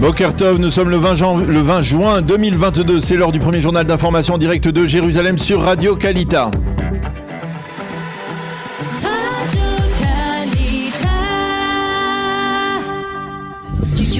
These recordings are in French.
Boker Tov, nous sommes le 20 juin 2022, c'est l'heure du premier journal d'information en direct de Jérusalem sur Radio Kalita.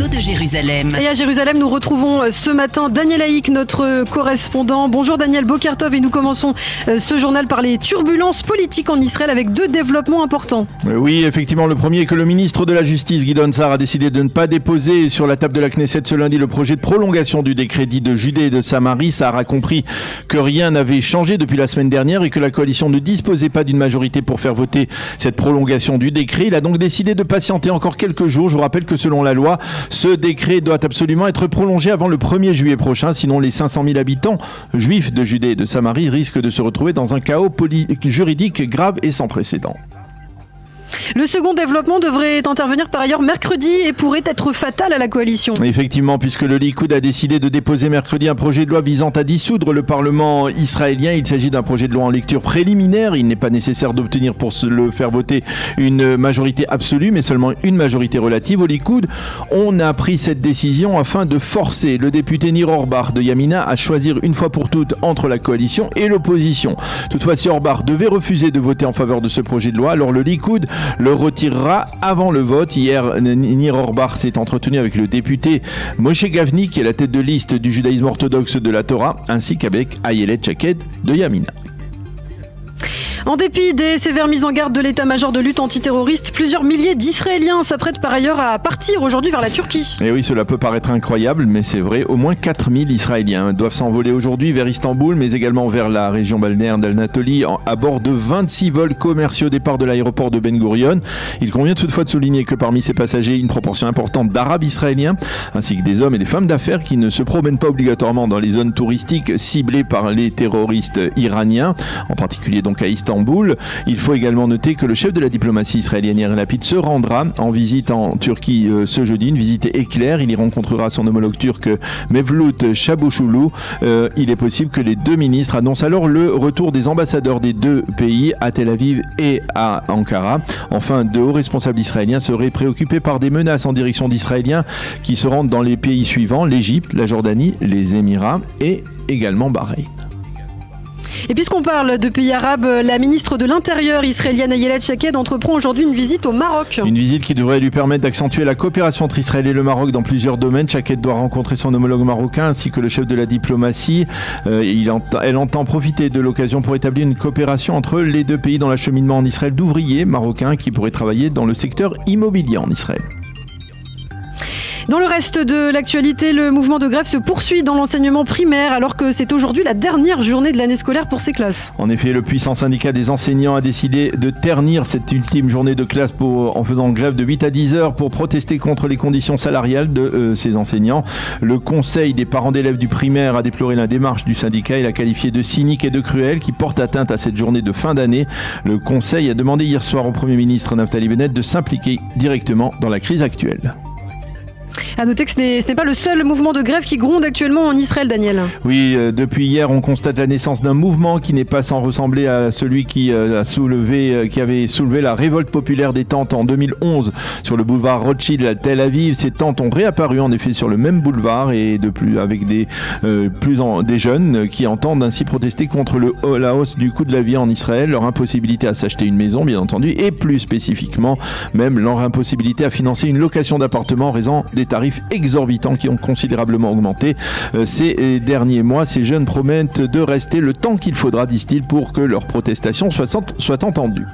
De Jérusalem. Et à Jérusalem, nous retrouvons ce matin Daniel Haïk, notre correspondant. Bonjour Daniel, Boker Tov, et nous commençons ce journal par les turbulences politiques en Israël avec deux développements importants. Oui, effectivement, le premier est que le ministre de la Justice, Gideon Sa'ar, a décidé de ne pas déposer sur la table de la Knesset ce lundi le projet de prolongation du décret dit de Judée et de Samarie. Sa'ar a compris que rien n'avait changé depuis la semaine dernière et que la coalition ne disposait pas d'une majorité pour faire voter cette prolongation du décret. Il a donc décidé de patienter encore quelques jours. Je vous rappelle que selon la loi, ce décret doit absolument être prolongé avant le 1er juillet prochain, sinon les 500 000 habitants juifs de Judée et de Samarie risquent de se retrouver dans un chaos juridique grave et sans précédent. Le second développement devrait intervenir par ailleurs mercredi et pourrait être fatal à la coalition. Effectivement, puisque le Likoud a décidé de déposer mercredi un projet de loi visant à dissoudre le Parlement israélien. Il s'agit d'un projet de loi en lecture préliminaire. Il n'est pas nécessaire d'obtenir pour le faire voter une majorité absolue, mais seulement une majorité relative. Au Likoud, on a pris cette décision afin de forcer le député Nir Orbach de Yamina à choisir une fois pour toutes entre la coalition et l'opposition. Toutefois, si Orbach devait refuser de voter en faveur de ce projet de loi, alors le Likoud le retirera avant le vote. Hier, Nir Orbach s'est entretenu avec le député Moshe Gavni, qui est la tête de liste du judaïsme orthodoxe de la Torah, ainsi qu'avec Ayelet Shaked de Yamina. En dépit des sévères mises en garde de l'état-major de lutte antiterroriste, plusieurs milliers d'Israéliens s'apprêtent par ailleurs à partir aujourd'hui vers la Turquie. Et oui, cela peut paraître incroyable, mais c'est vrai. Au moins 4000 Israéliens doivent s'envoler aujourd'hui vers Istanbul, mais également vers la région balnéaire d'Al-Natoli, à bord de 26 vols commerciaux au départ de l'aéroport de Ben Gurion. Il convient toutefois de souligner que parmi ces passagers, une proportion importante d'Arabes israéliens, ainsi que des hommes et des femmes d'affaires qui ne se promènent pas obligatoirement dans les zones touristiques ciblées par les terroristes iraniens, en particulier donc à Istanbul. Il faut également noter que le chef de la diplomatie israélienne Yair Lapid se rendra en visite en Turquie ce jeudi, une visite éclair. Il y rencontrera son homologue turc Mevlut Çavuşoğlu. Il est possible que les deux ministres annoncent alors le retour des ambassadeurs des deux pays à Tel Aviv et à Ankara. Enfin, de hauts responsables israéliens seraient préoccupés par des menaces en direction d'Israéliens qui se rendent dans les pays suivants: l'Égypte, la Jordanie, les Émirats et également Bahreïn. Et puisqu'on parle de pays arabes, la ministre de l'Intérieur israélienne Ayelet Shaked entreprend aujourd'hui une visite au Maroc. Une visite qui devrait lui permettre d'accentuer la coopération entre Israël et le Maroc dans plusieurs domaines. Shaked doit rencontrer son homologue marocain ainsi que le chef de la diplomatie. Elle entend profiter de l'occasion pour établir une coopération entre les deux pays dans l'acheminement en Israël d'ouvriers marocains qui pourraient travailler dans le secteur immobilier en Israël. Dans le reste de l'actualité, le mouvement de grève se poursuit dans l'enseignement primaire alors que c'est aujourd'hui la dernière journée de l'année scolaire pour ces classes. En effet, le puissant syndicat des enseignants a décidé de ternir cette ultime journée de classe en faisant grève de 8 à 10 heures pour protester contre les conditions salariales de ces enseignants. Le conseil des parents d'élèves du primaire a déploré la démarche du syndicat et l'a qualifié de cynique et de cruel qui porte atteinte à cette journée de fin d'année. Le conseil a demandé hier soir au Premier ministre Naftali Bennett de s'impliquer directement dans la crise actuelle. À noter que ce n'est pas le seul mouvement de grève qui gronde actuellement en Israël, Daniel. Oui, depuis hier, on constate la naissance d'un mouvement qui n'est pas sans ressembler à celui qui avait soulevé la révolte populaire des tentes en 2011 sur le boulevard Rothschild à Tel Aviv. Ces tentes ont réapparu en effet sur le même boulevard et de plus avec des jeunes qui entendent ainsi protester contre la hausse du coût de la vie en Israël, leur impossibilité à s'acheter une maison, bien entendu, et plus spécifiquement, même leur impossibilité à financer une location d'appartement en raison des tarifs exorbitants qui ont considérablement augmenté ces derniers mois. Ces jeunes promettent de rester le temps qu'il faudra, disent-ils, pour que leurs protestations soient entendues.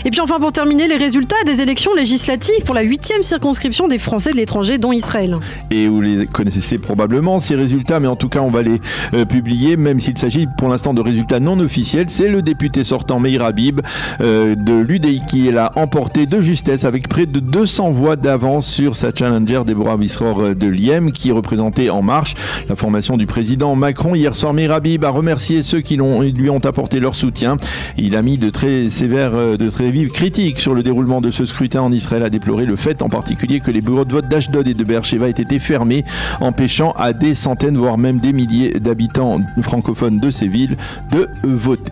Et puis enfin, pour terminer, les résultats des élections législatives pour la 8e circonscription des Français de l'étranger, dont Israël. Et vous les connaissez probablement, ces résultats, mais en tout cas, on va les publier, même s'il s'agit pour l'instant de résultats non officiels. C'est le député sortant Meir Habib de l'UDI qui l'a emporté de justesse avec près de 200 voix d'avance sur sa challenger Deborah Bissror de Liem, qui représentait En Marche, la formation du président Macron. Hier soir, Meir Habib a remercié ceux qui lui ont apporté leur soutien. Il a mis de très vives critiques sur le déroulement de ce scrutin en Israël, a déploré le fait en particulier que les bureaux de vote d'Ashdod et de Beersheva aient été fermés, empêchant à des centaines, voire même des milliers d'habitants francophones de ces villes de voter.